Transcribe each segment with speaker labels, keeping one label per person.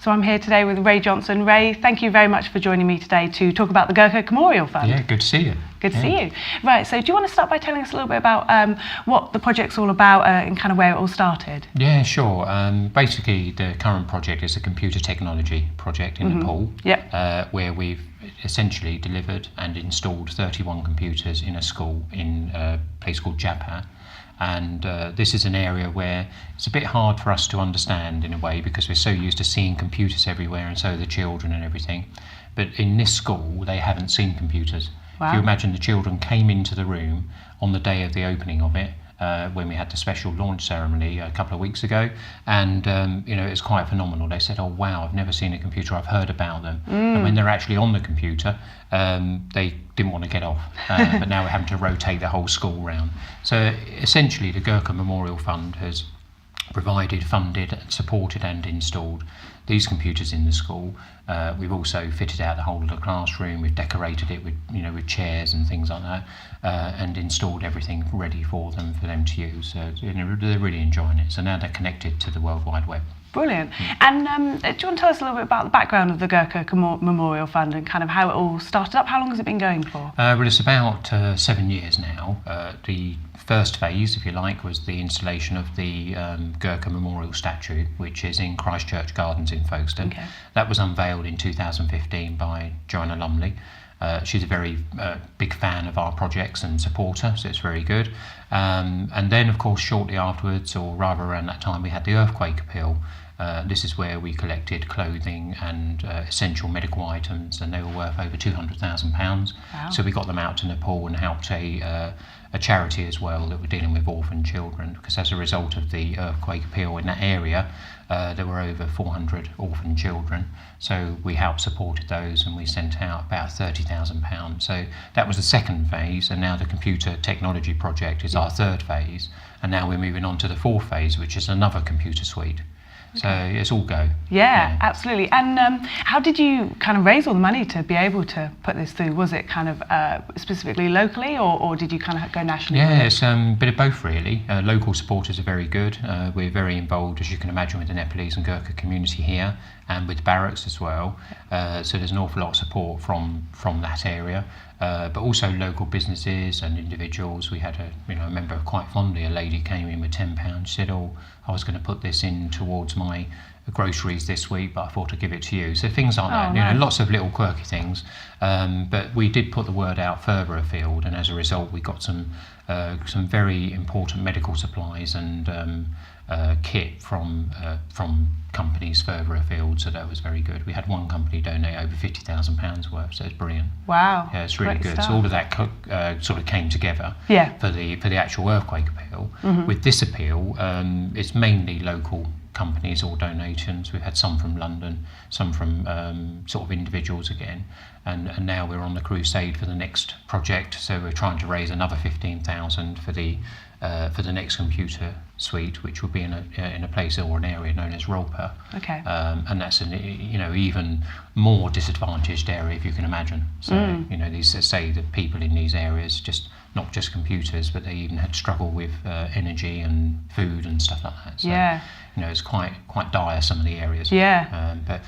Speaker 1: So I'm here today with Ray Johnson. Ray, thank you very much for joining me today to talk about the Gurkha Memorial Fund.
Speaker 2: Yeah, good to see you.
Speaker 1: Good to see you. Right, so do you want to start by telling us a little bit about what the project's all about and kind of where it all started?
Speaker 2: Yeah, sure. Basically, the current project is a computer technology project in Nepal, where we've essentially delivered and installed 31 computers in a school in a place called Jaipur. And this is an area where it's a bit hard for us to understand in a way because we're so used to seeing computers everywhere, and so are the children and everything. But in this school, they haven't seen computers.
Speaker 1: Wow.
Speaker 2: If you imagine the children came into the room on the day of the opening of it, when we had the special launch ceremony a couple of weeks ago, and it was quite phenomenal. They said, "Oh wow, I've never seen a computer. I've heard about them." And when they're actually on the computer, they didn't want to get off. But now we're having to rotate the whole school round. So essentially, the Gurkha Memorial Fund has provided, funded, supported, and installed these computers in the school. We've also fitted out the whole of the classroom. We've decorated it with chairs and things like that, and installed everything ready for them to use. So they're really enjoying it. So now they're connected to the World Wide Web.
Speaker 1: Brilliant. And do you want to tell us a little bit about the background of the Gurkha Memorial Fund and kind of how it all started up? How long has it been going for?
Speaker 2: Well, it's about 7 years now. The first phase, if you like, was the installation of the Gurkha Memorial statue, which is in Christchurch Gardens in Folkestone.
Speaker 1: Okay.
Speaker 2: That was unveiled in 2015 by Joanna Lumley. She's a very big fan of our projects and supporter, so it's very good. And then, of course, shortly afterwards, or rather around that time, we had the earthquake appeal. This is where we collected clothing and essential medical items, and they were worth over £200,000.
Speaker 1: Wow.
Speaker 2: So we got them out to Nepal and helped a charity as well that were dealing with orphan children, because as a result of the earthquake appeal in that area, there were over 400 orphan children. So we helped supported those, and we sent out about £30,000. So that was the second phase, and now the computer technology project is our third phase, and now we're moving on to the fourth phase, which is another computer suite. So it's all go.
Speaker 1: Yeah, absolutely. And how did you kind of raise all the money to be able to put this through? Was it kind of specifically locally, or did you kind of go nationally?
Speaker 2: Yeah, it's a bit of both really. Local supporters are very good. We're very involved, as you can imagine, with the Nepalese and Gurkha community here, and with barracks as well. So there's an awful lot of support from that area. But also local businesses and individuals. We had I remember quite fondly, a lady came in with £10. She said, "Oh, I was going to put this in towards my groceries this week, but I thought I'd give it to you." So things like that,
Speaker 1: nice.
Speaker 2: Lots of little quirky things. But we did put the word out further afield, and as a result, we got some very important medical supplies and kit from companies further afield, so that was very good. We had one company donate over £50,000 worth, so it's brilliant.
Speaker 1: Wow.
Speaker 2: Yeah, it's really
Speaker 1: Great
Speaker 2: good.
Speaker 1: stuff.
Speaker 2: So all of that sort of came together for the actual earthquake appeal. With this appeal, it's mainly local companies or donations. We've had some from London, some from sort of individuals again, and now we're on the crusade for the next project. So we're trying to raise another 15,000 for the next computer suite, which will be in a place or an area known as Rolpa.
Speaker 1: Okay.
Speaker 2: And that's an even more disadvantaged area, if you can imagine. So these say the people in these areas, just not just computers, but they even had struggle with energy and food and stuff like that. So, it's quite dire, some of the areas.
Speaker 1: Yeah.
Speaker 2: But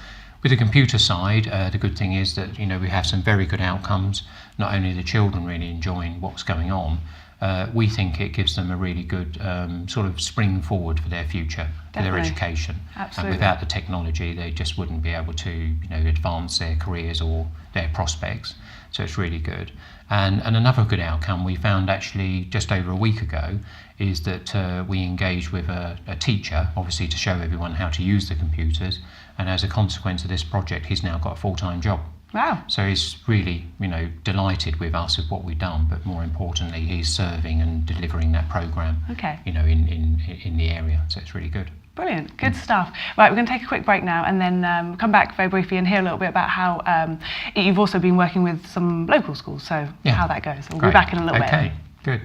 Speaker 2: with the computer side, the good thing is that we have some very good outcomes. Not only the children really enjoying what's going on, we think it gives them a really good sort of spring forward for their future, for their education.
Speaker 1: Absolutely.
Speaker 2: And without the technology, they just wouldn't be able to advance their careers or their prospects. So it's really good. And another good outcome we found actually just over a week ago is that we engaged with a teacher, obviously to show everyone how to use the computers. And as a consequence of this project, he's now got a full-time job.
Speaker 1: Wow.
Speaker 2: So he's really, delighted with us, with what we've done, but more importantly, he's serving and delivering that program, in the area. So it's really good.
Speaker 1: Brilliant, good stuff. Right, we're going to take a quick break now and then come back very briefly and hear a little bit about how you've also been working with some local schools, so how that goes. We'll be back in a little bit.
Speaker 2: Okay, good.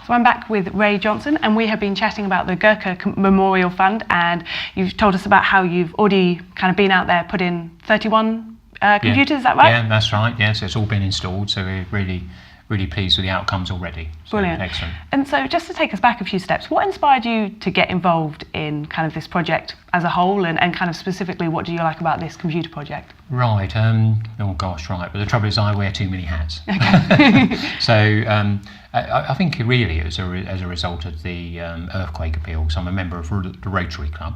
Speaker 1: So I'm back with Ray Johnson, and we have been chatting about the Gurkha Memorial Fund, and you've told us about how you've already kind of been out there, put in 31 computers, is that right?
Speaker 2: Yeah, that's right. Yeah, so it's all been installed. So we're really really pleased with the outcomes already. So,
Speaker 1: brilliant.
Speaker 2: Excellent.
Speaker 1: And so just to take us back a few steps, what inspired you to get involved in kind of this project as a whole, and kind of specifically what do you like about this computer project?
Speaker 2: Right, oh gosh, right. But the trouble is I wear too many hats. Okay. So I think really as a result of the earthquake appeal. So I'm a member of the Rotary Club,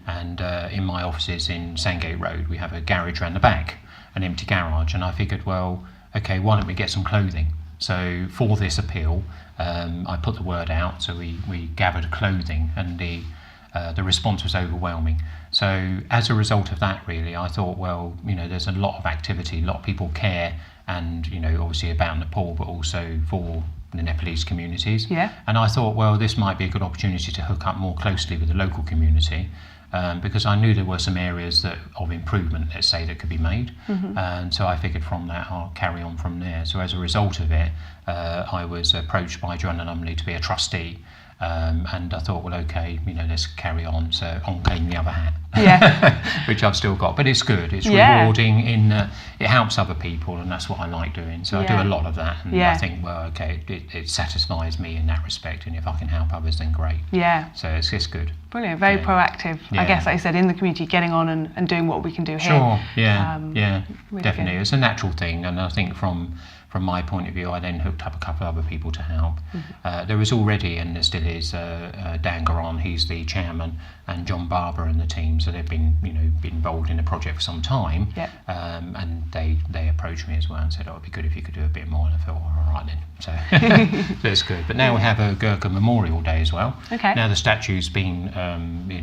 Speaker 2: and in my offices in Sandgate Road we have a garage around the back, an empty garage, and I figured, well, okay, why don't we get some clothing? So for this appeal, I put the word out, so we gathered clothing, and the response was overwhelming. So as a result of that, really, I thought, well, there's a lot of activity, a lot of people care, and obviously about Nepal, but also for the Nepalese communities.
Speaker 1: Yeah. And
Speaker 2: I thought, well, this might be a good opportunity to hook up more closely with the local community, because I knew there were some areas of improvement, let's say, that could be made. And so I figured from that I'll carry on from there. So as a result of it, I was approached by Joanna Lumley to be a trustee. And I thought, well, okay, let's carry on. So on came the other hat, which I've still got, but it's good. It's rewarding in it helps other people, and that's what I like doing. So I do a lot of that, and I think, well, okay, it satisfies me in that respect, and if I can help others, then great. Yeah. So it's good.
Speaker 1: Brilliant. Very proactive. I guess, like I said, in the community, getting on and doing what we can do here.
Speaker 2: Sure. Yeah.
Speaker 1: Really
Speaker 2: Definitely.
Speaker 1: good.
Speaker 2: It's a natural thing, and I think from my point of view, I then hooked up a couple of other people to help. There was already, and there still is, Dan Garon, he's the chairman, and John Barber and the team. So they've been, been involved in the project for some time. And they approached me as well and said, "Oh, it'd be good if you could do a bit more." And I thought, all right then. So that's good. But now we have a Gurkha Memorial Day as well.
Speaker 1: Okay.
Speaker 2: Now the statue's been,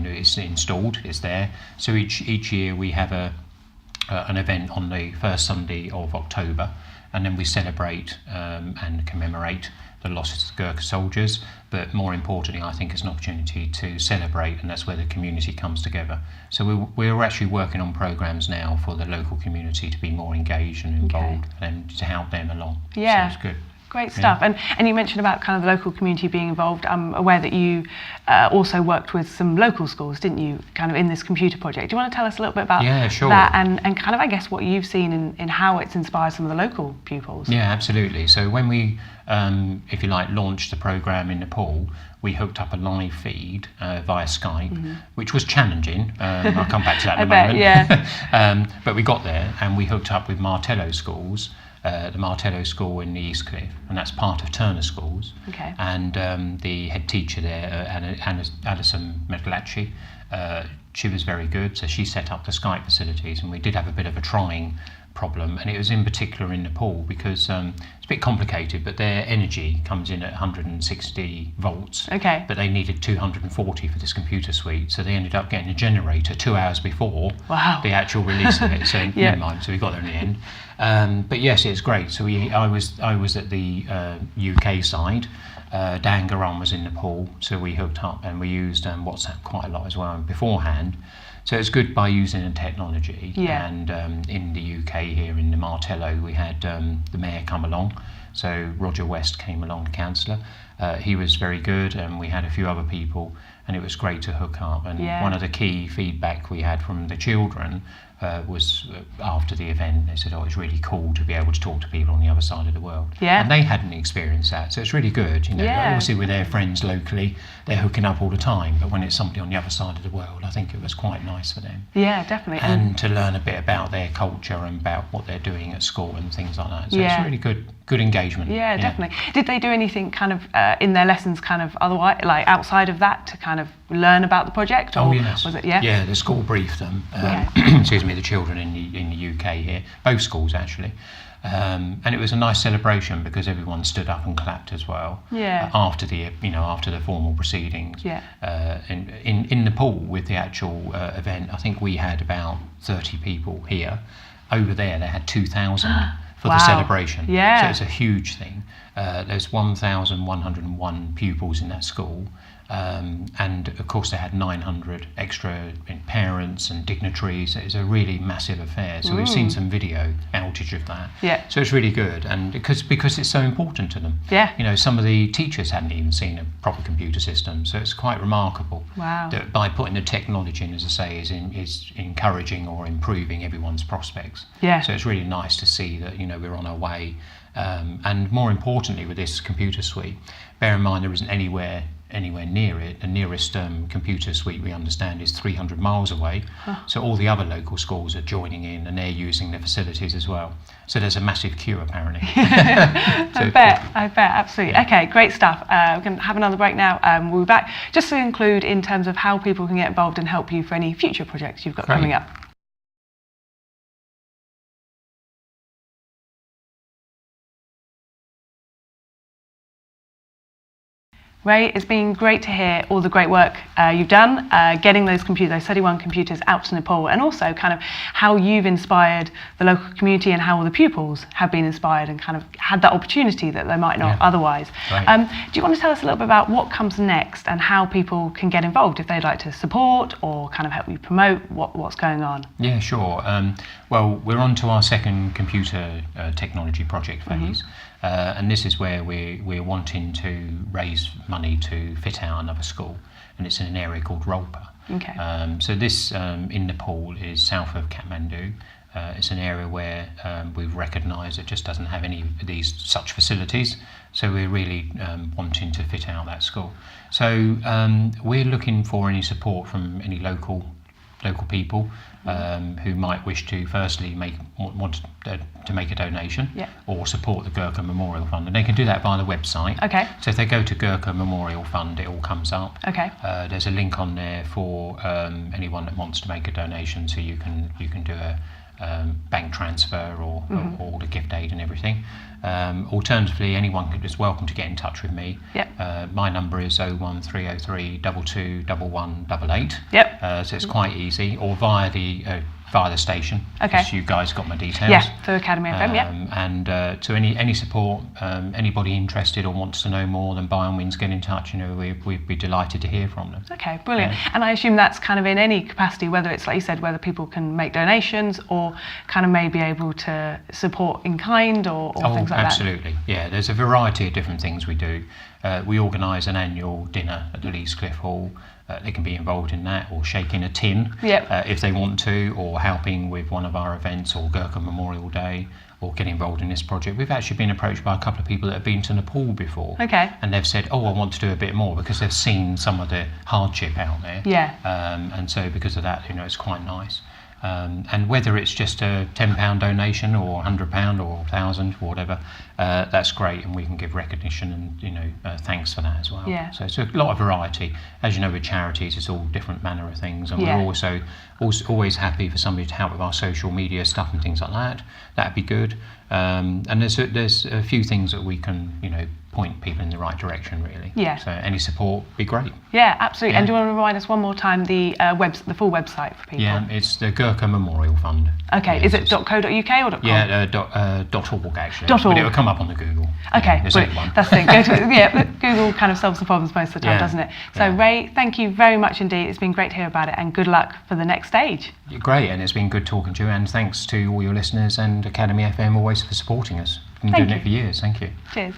Speaker 2: it's installed. It's there. So each year we have an event on the first Sunday of October. And then we celebrate and commemorate the losses of the Gurkha soldiers. But more importantly, I think it's an opportunity to celebrate, and that's where the community comes together. So we're actually working on programs now for the local community to be more engaged and involved, and to help them along.
Speaker 1: Yeah.
Speaker 2: So it's good.
Speaker 1: Great stuff. And you mentioned about kind of the local community being involved. I'm aware that you also worked with some local schools, didn't you, kind of in this computer project? Do you want to tell us a little bit about that and kind of, I guess, what you've seen in how it's inspired some of the local pupils? Yeah,
Speaker 2: absolutely. So when we, if you like, launched the programme in Nepal, we hooked up a live feed via Skype, which was challenging. I'll come back to that in a moment.
Speaker 1: Yeah.
Speaker 2: But we got there, and we hooked up with Martello schools, the Martello School in the East Cliff, and that's part of Turner Schools.
Speaker 1: Okay.
Speaker 2: And the head teacher there, Alison Medlacci, she was very good, so she set up the Skype facilities, and we did have a bit of a trying problem, and it was in particular in Nepal because it's a bit complicated, but their energy comes in at 160 volts.
Speaker 1: Okay.
Speaker 2: But they needed 240 for this computer suite, so they ended up getting a generator 2 hours before the actual release of it. So never mind. So we got there in the end. But yes, it's great. So I was at the UK side. Dan Garon was in Nepal, so we hooked up, and we used WhatsApp quite a lot as well beforehand. So it's good by using the technology.
Speaker 1: Yeah.
Speaker 2: And in the UK here in the Martello, we had the mayor come along. So Roger West came along, the councillor. He was very good, and we had a few other people, and it was great to hook up. And one of the key feedback we had from the children was after the event, they said, "Oh, it's really cool to be able to talk to people on the other side of the world."
Speaker 1: Yeah.
Speaker 2: And they hadn't experienced that, so it's really good. Obviously with their friends locally, they're hooking up all the time, but when it's somebody on the other side of the world, I think it was quite nice for them.
Speaker 1: Yeah, definitely.
Speaker 2: And to learn a bit about their culture and about what they're doing at school and things like that. So it's really good engagement.
Speaker 1: Yeah, definitely. Did they do anything kind of in their lessons kind of otherwise, like outside of that, to kind of learn about the project? Or
Speaker 2: yes.
Speaker 1: Was it,
Speaker 2: Yeah, the school briefed them. Excuse me, the children in the UK here, both schools actually. And it was a nice celebration because everyone stood up and clapped as well.
Speaker 1: Yeah.
Speaker 2: After the formal proceedings.
Speaker 1: Yeah.
Speaker 2: In Nepal with the actual event, I think we had about 30 people here. Over there, they had 2,000 for the celebration.
Speaker 1: Yeah.
Speaker 2: So it's a huge thing. There's 1,101 pupils in that school. And of course they had 900 extra parents and dignitaries. It's a really massive affair. So we've seen some video outage of that.
Speaker 1: Yeah.
Speaker 2: So it's really good, and because it's so important to them.
Speaker 1: Yeah.
Speaker 2: Some of the teachers hadn't even seen a proper computer system, so it's quite remarkable.
Speaker 1: Wow.
Speaker 2: That by putting the technology in, as I say, is encouraging or improving everyone's prospects.
Speaker 1: Yeah.
Speaker 2: So it's really nice to see that we're on our way. And more importantly, with this computer suite, bear in mind there isn't anywhere near it. The nearest computer suite, we understand, is 300 miles away. So all the other local schools are joining in and they're using the facilities as well. So there's a massive queue apparently.
Speaker 1: I bet, absolutely. Yeah. Okay, great stuff. We're going to have another break now. We'll be back just to include in terms of how people can get involved and help you for any future projects you've got coming up. Ray, it's been great to hear all the great work you've done, getting those 31 computers out to Nepal, and also kind of how you've inspired the local community and how all the pupils have been inspired and kind of had that opportunity that they might not otherwise. Right. Do you want to tell us a little bit about what comes next and how people can get involved if they'd like to support or kind of help you promote what's going on?
Speaker 2: Yeah, sure. Well, we're on to our second computer technology project phase. And this is where we're wanting to raise money to fit out another school, and it's in an area called Rolpa.
Speaker 1: Okay.
Speaker 2: So this in Nepal is south of Kathmandu. It's an area where we've recognised it just doesn't have any of these such facilities, so we're really wanting to fit out that school. So we're looking for any support from any local people who might wish to firstly want to make a donation or support the Gurkha Memorial Fund, and they can do that via the website.
Speaker 1: Okay.
Speaker 2: So if they go to Gurkha Memorial Fund, it all comes up.
Speaker 1: Okay.
Speaker 2: There's a link on there for anyone that wants to make a donation, so you can do a bank transfer or all the gift aid and everything. Alternatively, anyone is welcome to get in touch with me.
Speaker 1: Yep.
Speaker 2: My number is 01303 22 1188.
Speaker 1: Yep.
Speaker 2: So it's quite easy, or via the station.
Speaker 1: Okay.
Speaker 2: Because you guys got my details.
Speaker 1: Yeah, through Academy FM,
Speaker 2: And to any support, anybody interested or wants to know more, then by all means get in touch. We'd be delighted to hear from them.
Speaker 1: Okay, brilliant. And I assume that's kind of in any capacity, whether it's, like you said, whether people can make donations or kind of may be able to support in kind or things like
Speaker 2: absolutely. Yeah, there's a variety of different things we do. We organise an annual dinner at the Lees Cliff Hall. They can be involved in that, or shaking a tin if they want to, or helping with one of our events, or Gurkha Memorial Day, or get involved in this project. We've actually been approached by a couple of people that have been to Nepal before.
Speaker 1: Okay.
Speaker 2: And they've said, I want to do a bit more, because they've seen some of the hardship out there.
Speaker 1: Yeah.
Speaker 2: And so because of that, it's quite nice. And whether it's just a £10 donation or £100 or £1,000 or whatever, that's great, and we can give recognition and thanks for that as well.
Speaker 1: Yeah.
Speaker 2: So it's a lot of variety. As you know, with charities, it's all different manner of things, and we're also always happy for somebody to help with our social media stuff and things like that. That'd be good. And there's a few things that we can point people in the right direction, really.
Speaker 1: Yeah.
Speaker 2: So any support would be great.
Speaker 1: Yeah, absolutely. Yeah. And do you want to remind us one more time the full website for people?
Speaker 2: Yeah, it's the Gurkha Memorial Fund.
Speaker 1: Okay, is it .co.uk or .com?
Speaker 2: Yeah, .org actually.
Speaker 1: .org.
Speaker 2: But it will come up on the Google.
Speaker 1: Okay,
Speaker 2: there's only one.
Speaker 1: That's the thing. Go to, Google kind of solves the problems most of the time, doesn't it? So Ray, thank you very much indeed. It's been great to hear about it, and good luck for the next stage.
Speaker 2: Great, and it's been good talking to you, and thanks to all your listeners and Academy FM always for supporting us. We've been doing it for years. Thank you.
Speaker 1: Cheers.